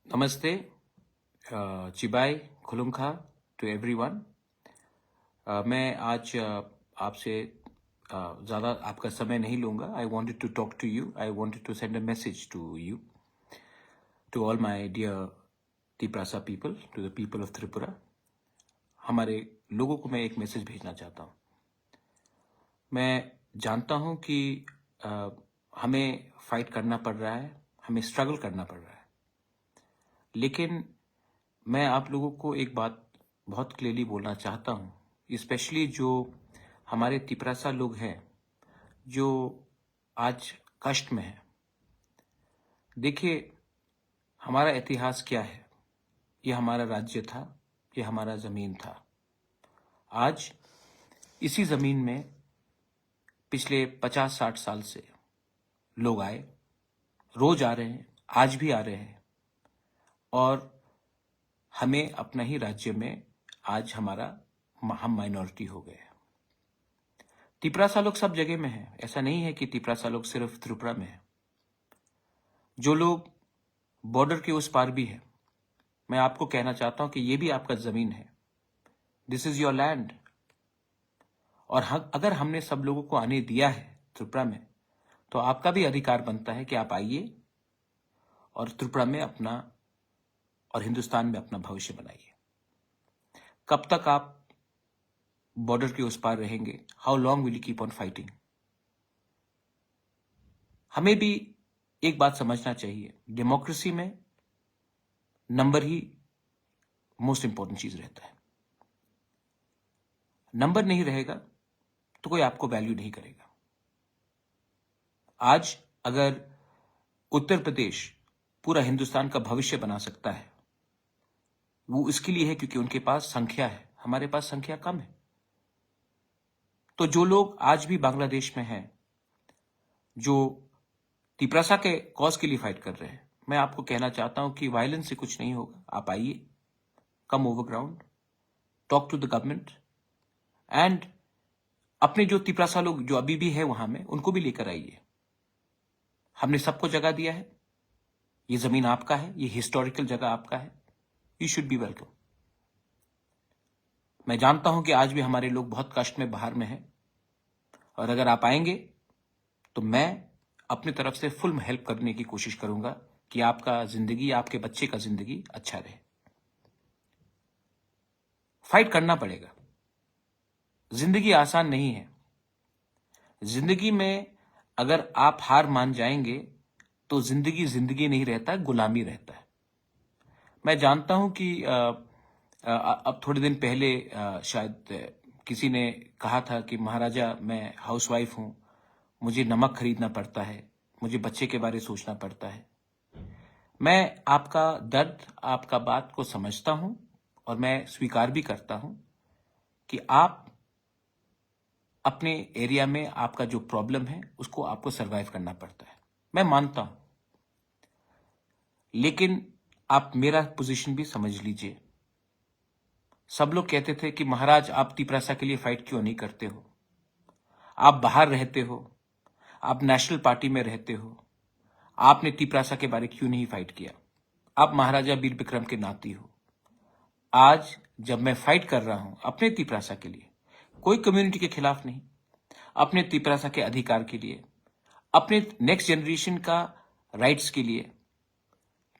नमस्ते, चिबाई खुलुमखा to everyone. मैं आज आपसे ज़्यादा आपका समय नहीं लूँगा। I wanted to talk to you, I wanted to send a message to you, to all my dear Tiprasa people, to the people of Tripura. हमारे लोगों को मैं एक मैसेज भेजना चाहता हूँ। मैं जानता हूँ कि हमें फाइट करना पड़ रहा है, हमें स्ट्रगल करना पड़ रहा है, लेकिन मैं आप लोगों को एक बात बहुत क्लियरली बोलना चाहता हूँ, स्पेशली जो हमारे तिपरासा लोग हैं जो आज कष्ट में हैं। देखिए, हमारा इतिहास क्या है? ये हमारा राज्य था, ये हमारा ज़मीन था। आज इसी ज़मीन में पिछले 50-60 साल से लोग आए, रोज आ रहे हैं, आज भी आ रहे हैं, और हमें अपना ही राज्य में आज हम माइनॉरिटी हो गए। तिपरासा लोग सब जगह में हैं। ऐसा नहीं है कि तिपरासा लोग सिर्फ त्रिपुरा में है। जो लोग बॉर्डर के उस पार भी है, मैं आपको कहना चाहता हूं कि ये भी आपका जमीन है। This is your land. और अगर हमने सब लोगों को आने दिया है त्रिपुरा में, तो आपका भी अधिकार बनता है कि आप आइए और त्रिपुरा में अपना और हिंदुस्तान में अपना भविष्य बनाइए। कब तक आप बॉर्डर के उस पार रहेंगे? How long will you keep on fighting? हमें भी एक बात समझना चाहिए, डेमोक्रेसी में नंबर ही मोस्ट इंपॉर्टेंट चीज रहता है। नंबर नहीं रहेगा तो कोई आपको वैल्यू नहीं करेगा। आज अगर उत्तर प्रदेश पूरा हिंदुस्तान का भविष्य बना सकता है, वो इसके लिए है क्योंकि उनके पास संख्या है, हमारे पास संख्या कम है। तो जो लोग आज भी बांग्लादेश में हैं, जो तिपरासा के कॉज के लिए फाइट कर रहे हैं, मैं आपको कहना चाहता हूं कि वायलेंस से कुछ नहीं होगा। आप आइए, come over ground, talk to the government, and अपने जो तिपरासा लोग जो अभी भी है वहां में, उनको भी लेकर आइए। हमने सबको जगह दिया है, ये जमीन आपका है, ये हिस्टोरिकल जगह आपका है, यू शुड बी वेलकम। मैं जानता हूं कि आज भी हमारे लोग बहुत कष्ट में बाहर में हैं, और अगर आप आएंगे तो मैं अपनी तरफ से फुल हेल्प करने की कोशिश करूंगा कि आपका जिंदगी, आपके बच्चे का जिंदगी अच्छा रहे। फाइट करना पड़ेगा। जिंदगी आसान नहीं है। जिंदगी में अगर आप हार मान जाएंगे तो जिंदगी जिंदगी नहीं रहता, गुलामी रहता है। मैं जानता हूं कि अब थोड़े दिन पहले शायद किसी ने कहा था कि महाराजा, मैं हाउसवाइफ हूं, मुझे नमक खरीदना पड़ता है, मुझे बच्चे के बारे सोचना पड़ता है। मैं आपका दर्द, आपका बात को समझता हूं, और मैं स्वीकार भी करता हूं कि आप अपने एरिया में आपका जो प्रॉब्लम है उसको आपको सरवाइव करना पड़ता है। मैं मानता हूं, लेकिन आप मेरा पोजीशन भी समझ लीजिए। सब लोग कहते थे कि महाराज, आप तिपरासा के लिए फाइट क्यों नहीं करते हो? आप बाहर रहते हो, आप नेशनल पार्टी में रहते हो, आपने तिपरासा के बारे क्यों नहीं फाइट किया? आप महाराजा वीर विक्रम के नाती हो। आज जब मैं फाइट कर रहा हूं अपने तिपरासा के लिए, कोई कम्युनिटी के खिलाफ नहीं, अपने तिपरासा के अधिकार के लिए, अपने नेक्स्ट जनरेशन का राइट्स के लिए,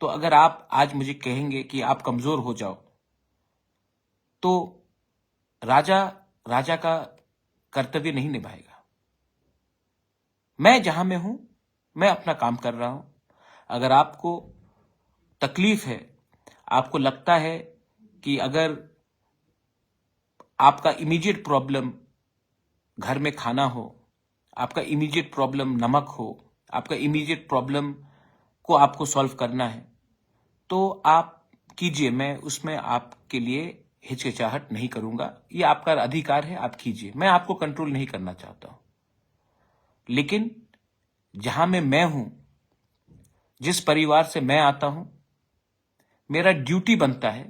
तो अगर आप आज मुझे कहेंगे कि आप कमजोर हो जाओ, तो राजा राजा का कर्तव्य नहीं निभाएगा। मैं जहां में हूं, मैं अपना काम कर रहा हूं। अगर आपको तकलीफ है, आपको लगता है कि अगर आपका इमीडिएट प्रॉब्लम घर में खाना हो, आपका इमीडिएट प्रॉब्लम नमक हो, आपका इमीडिएट प्रॉब्लम को आपको सॉल्व करना है, तो आप कीजिए। मैं उसमें आपके लिए हिचकिचाहट नहीं करूंगा। ये आपका अधिकार है, आप कीजिए। मैं आपको कंट्रोल नहीं करना चाहता हूं, लेकिन जहां में मैं हूं, जिस परिवार से मैं आता हूं, मेरा ड्यूटी बनता है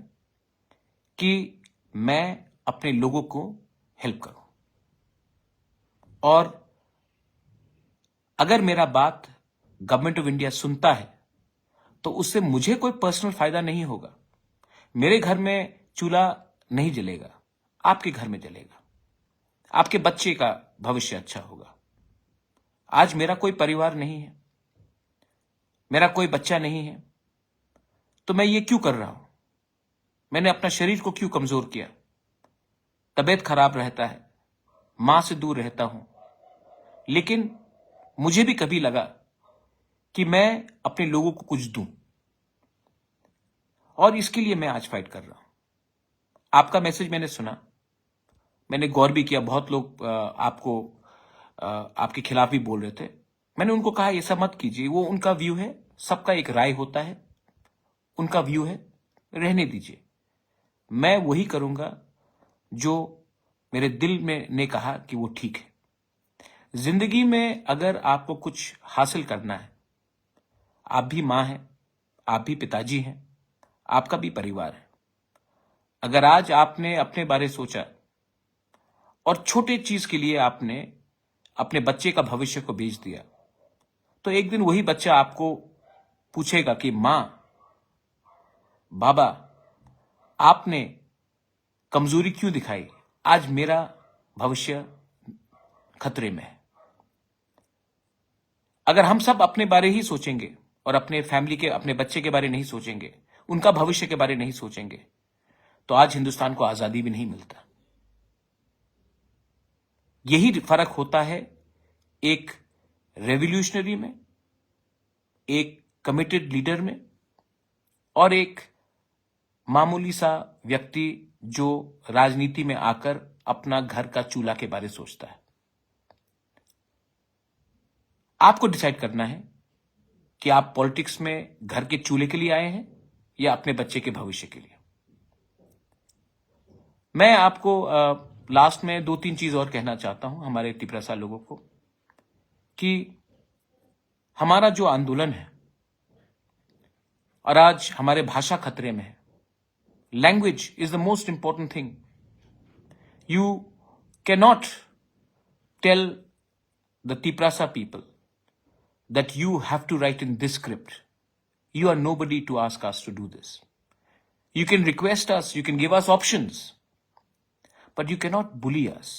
कि मैं अपने लोगों को हेल्प करूं। और अगर मेरा बात गवर्नमेंट ऑफ इंडिया सुनता है, तो उससे मुझे कोई पर्सनल फायदा नहीं होगा। मेरे घर में चूल्हा नहीं जलेगा, आपके घर में जलेगा, आपके बच्चे का भविष्य अच्छा होगा। आज मेरा कोई परिवार नहीं है, मेरा कोई बच्चा नहीं है, तो मैं ये क्यों कर रहा हूं? मैंने अपना शरीर को क्यों कमजोर किया? तबीयत खराब रहता है, मां से दूर रहता हूं, लेकिन मुझे भी कभी लगा कि मैं अपने लोगों को कुछ दूं, और इसके लिए मैं आज फाइट कर रहा हूं। आपका मैसेज मैंने सुना, मैंने गौर भी किया। बहुत लोग आपके खिलाफ भी बोल रहे थे। मैंने उनको कहा ऐसा मत कीजिए, वो उनका व्यू है, सबका एक राय होता है, उनका व्यू है, रहने दीजिए। मैं वही करूंगा जो मेरे दिल में ने कहा कि वो ठीक है। जिंदगी में अगर आपको कुछ हासिल करना है, आप भी मां हैं, आप भी पिताजी हैं, आपका भी परिवार है। अगर आज आपने अपने बारे सोचा और छोटे चीज के लिए आपने अपने बच्चे का भविष्य को बेच दिया, तो एक दिन वही बच्चा आपको पूछेगा कि मां, बाबा, आपने कमजोरी क्यों दिखाई? आज मेरा भविष्य खतरे में है। अगर हम सब अपने बारे ही सोचेंगे और अपने फैमिली के, अपने बच्चे के बारे नहीं सोचेंगे, उनका भविष्य के बारे नहीं सोचेंगे, तो आज हिंदुस्तान को आजादी भी नहीं मिलता। यही फर्क होता है एक रेवोल्यूशनरी में, एक कमिटेड लीडर में, और एक मामूली सा व्यक्ति जो राजनीति में आकर अपना घर का चूल्हा के बारे सोचता है। आपको डिसाइड करना है कि आप पॉलिटिक्स में घर के चूल्हे के लिए आए हैं या अपने बच्चे के भविष्य के लिए। मैं आपको लास्ट में 2-3 चीज और कहना चाहता हूं हमारे तिपरासा लोगों को, कि हमारा जो आंदोलन है, और आज हमारे भाषा खतरे में है। Language is the most important thing. You can not tell the Tiprasa people that you have to write in this script. You are nobody to ask us to do this. You can request us, you can give us options, but you cannot bully us.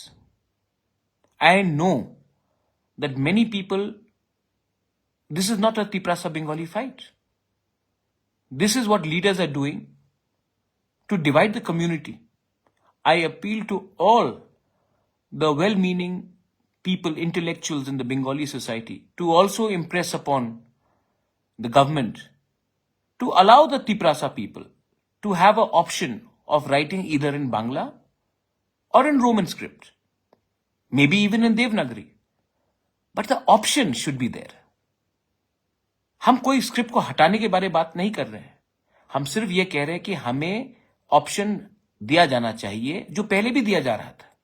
I know that many people, this is not a Tiprasa Bengali fight. This is what leaders are doing to divide the community. I appeal to all the well-meaning people, intellectuals in the Bengali society, to also impress upon the government to allow the Tiprasa people to have an option of writing either in Bangla or in Roman script, maybe even in Devanagari, but the option should be there. हम कोई script को हटाने के बारे बात नहीं कर रहे हैं, हम सिर्फ ये कह रहे हैं कि हमें ऑप्शन दिया जाना चाहिए जो पहले भी दिया जा रहा था।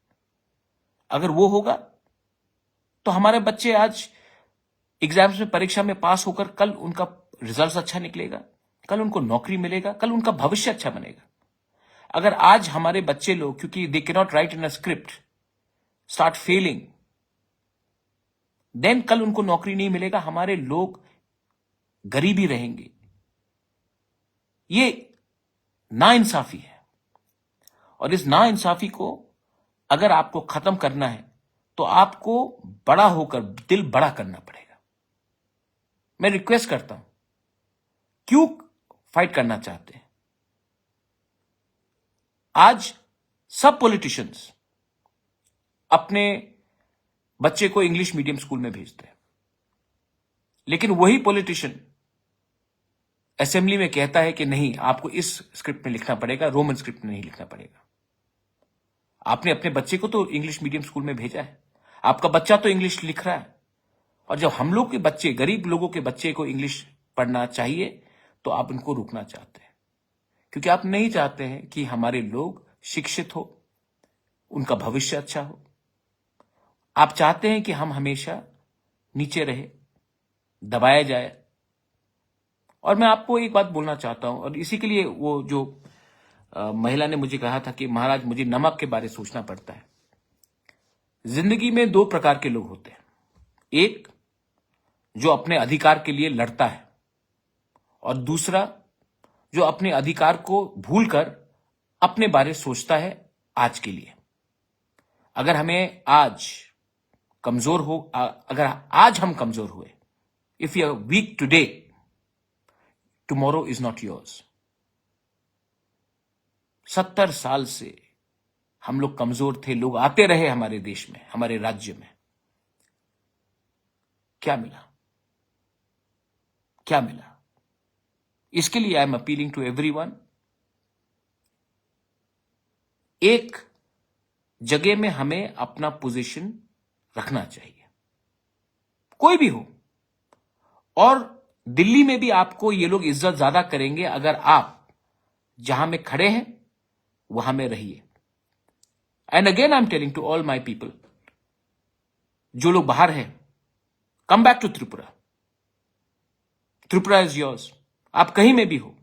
अगर वो होगा तो हमारे बच्चे आज एग्जाम्स में, परीक्षा में पास होकर कल उनका रिजल्ट अच्छा निकलेगा, कल उनको नौकरी मिलेगा, कल उनका भविष्य अच्छा बनेगा। अगर आज हमारे बच्चे लोग, क्योंकि they can not write in a script, start failing, then कल उनको नौकरी नहीं मिलेगा, हमारे लोग गरीबी रहेंगे। ये नाइंसाफी है, और इस नाइंसाफी को अगर आपको खत्म करना है तो आपको बड़ा होकर दिल बड़ा करना पड़ेगा। मैं रिक्वेस्ट करता हूं, क्यों फाइट करना चाहते हैं? आज सब पॉलिटिशियंस अपने बच्चे को इंग्लिश मीडियम स्कूल में भेजते हैं, लेकिन वही पॉलिटिशियन असेंबली में कहता है कि नहीं, आपको इस स्क्रिप्ट में लिखना पड़ेगा, रोमन स्क्रिप्ट में नहीं लिखना पड़ेगा। आपने अपने बच्चे को तो इंग्लिश मीडियम स्कूल में भेजा है, आपका बच्चा तो इंग्लिश लिख रहा है, और जब हम लोग के बच्चे, गरीब लोगों के बच्चे को इंग्लिश पढ़ना चाहिए, तो आप उनको रोकना चाहते हैं, क्योंकि आप नहीं चाहते हैं कि हमारे लोग शिक्षित हो, उनका भविष्य अच्छा हो। आप चाहते हैं कि हम हमेशा नीचे रहे, दबाया जाए। और मैं आपको एक बात बोलना चाहता हूं, और इसी के लिए वो जो महिला ने मुझे कहा था कि महाराज मुझे नमक के बारे सोचना पड़ता है। जिंदगी में 2 प्रकार के लोग होते हैं, एक जो अपने अधिकार के लिए लड़ता है और दूसरा जो अपने अधिकार को भूलकर अपने बारे सोचता है आज के लिए। अगर हमें आज कमजोर हो, अगर आज हम कमजोर हुए, if you are weak today, tomorrow is not yours. 70 साल से हम लोग कमजोर थे, लोग आते रहे हमारे देश में, हमारे राज्य में। क्या मिला? क्या मिला? इसके लिए I am appealing to everyone, एक जगह में हमें अपना पोजीशन रखना चाहिए, कोई भी हो। और दिल्ली में भी आपको ये लोग इज्जत ज्यादा करेंगे अगर आप जहां में खड़े हैं वहां में रहिए। And again I am telling to all my people, जो लोग बाहर हैं, come back to Tripura. Tripura is yours. आप कहीं में भी हो,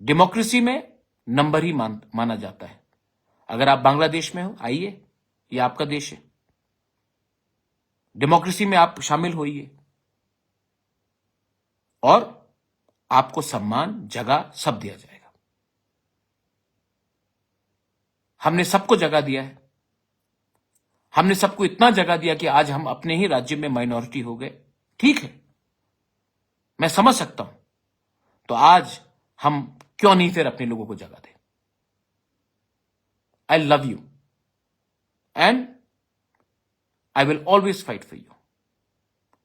डेमोक्रेसी में नंबर ही माना जाता है। अगर आप बांग्लादेश में हो, आइए, ये आपका देश है, डेमोक्रेसी में आप शामिल होइए और आपको सम्मान, जगह सब दिया जाएगा। हमने सबको जगह दिया है, हमने सबको इतना जगह दिया कि आज हम अपने ही राज्य में माइनॉरिटी हो गए। ठीक है, मैं समझ सकता हूं, तो आज हम क्यों नहीं फिर अपने लोगों को जगह दें? I love you and I will always fight for you.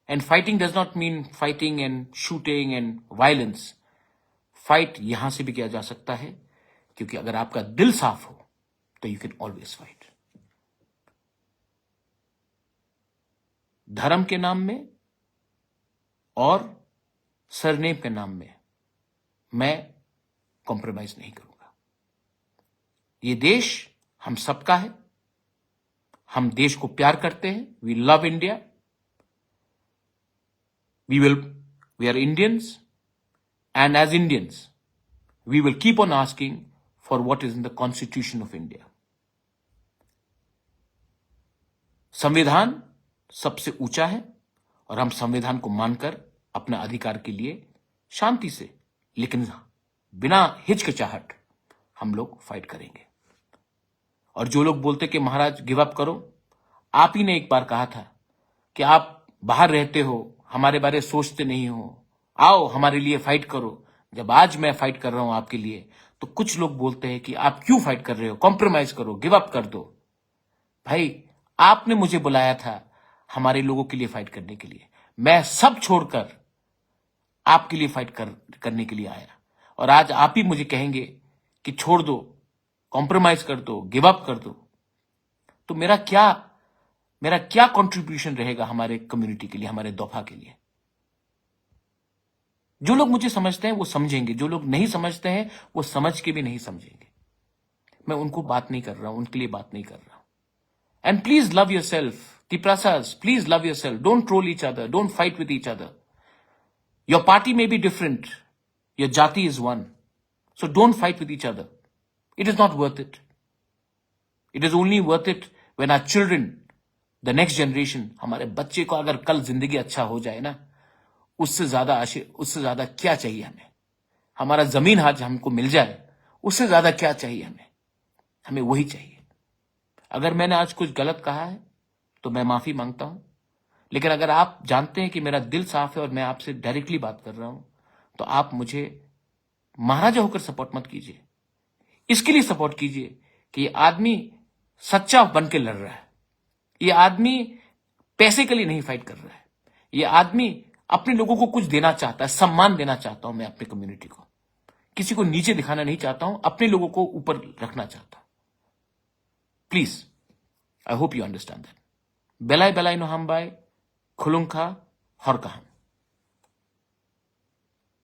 And fighting does not mean fighting and shooting and violence. Fight यहां से भी किया जा सकता है, क्योंकि अगर आपका दिल साफ हो तो you can always fight. धर्म के नाम में और सरनेम के नाम में मैं कॉम्प्रोमाइज नहीं करूंगा। ये देश हम सबका है, हम देश को प्यार करते हैं, we love India, we are Indians, and as Indians we will keep on asking for what is in the constitution of India. संविधान सबसे ऊंचा है और हम संविधान को मानकर अपने अधिकार के लिए शांति से, लेकिन बिना हिचकिचाहट हम लोग फाइट करेंगे। और जो लोग बोलते कि महाराज गिव अप करो, आप ही ने एक बार कहा था कि आप बाहर रहते हो, हमारे बारे सोचते नहीं हो, आओ हमारे लिए फाइट करो। जब आज मैं फाइट कर रहा हूं आपके लिए, तो कुछ लोग बोलते हैं कि आप क्यों फाइट कर रहे हो, कॉम्प्रोमाइज करो, गिव अप कर दो। भाई, आपने मुझे बुलाया था हमारे लोगों के लिए फाइट करने के लिए, मैं सब छोड़कर आपके लिए फाइट करने के लिए आया, और आज आप ही मुझे कहेंगे कि छोड़ दो, कॉम्प्रोमाइज कर दो, गिव अप कर दो। तो मेरा क्या कंट्रीब्यूशन रहेगा हमारे कम्युनिटी के लिए, हमारे दोफा के लिए? जो लोग मुझे समझते हैं वो समझेंगे, जो लोग नहीं समझते हैं वो समझ के भी नहीं समझेंगे। मैं उनको बात नहीं कर रहा हूं, उनके लिए बात नहीं कर रहा हूं। And please love your self, Tiprasas, please love yourself. Don't troll each other. Don't fight with each other. Your party may be different. Your jati is one. So don't fight with each other. It is not worth it. It is only worth it when our children, the next generation, हमारे बच्चे को अगर कल जिंदगी अच्छा हो जाए ना, उससे ज्यादा क्या चाहिए हमें? हमारा जमीन आज हमको मिल जाए, उससे ज्यादा क्या चाहिए हमें? हमें वही चाहिए। अगर मैंने आज कुछ गलत कहा है तो मैं माफी मांगता हूं, लेकिन अगर आप जानते हैं कि मेरा दिल साफ है और मैं आपसे डायरेक्टली बात कर रहा हूं, तो आप मुझे महाराजा होकर सपोर्ट मत कीजिए। इसके लिए सपोर्ट कीजिए कि ये आदमी सच्चा बन के लड़ रहा है, ये आदमी पैसे के लिए नहीं फाइट कर रहा है, ये आदमी अपने लोगों को कुछ देना चाहता है, सम्मान देना चाहता हूं मैं अपनी कम्युनिटी को, किसी को नीचे दिखाना नहीं चाहता हूं, अपने लोगों को ऊपर रखना चाहता हूं। Please, I hope you understand that. बेलाई बेलाई नो हम बाय खुलुंखा हर कहा।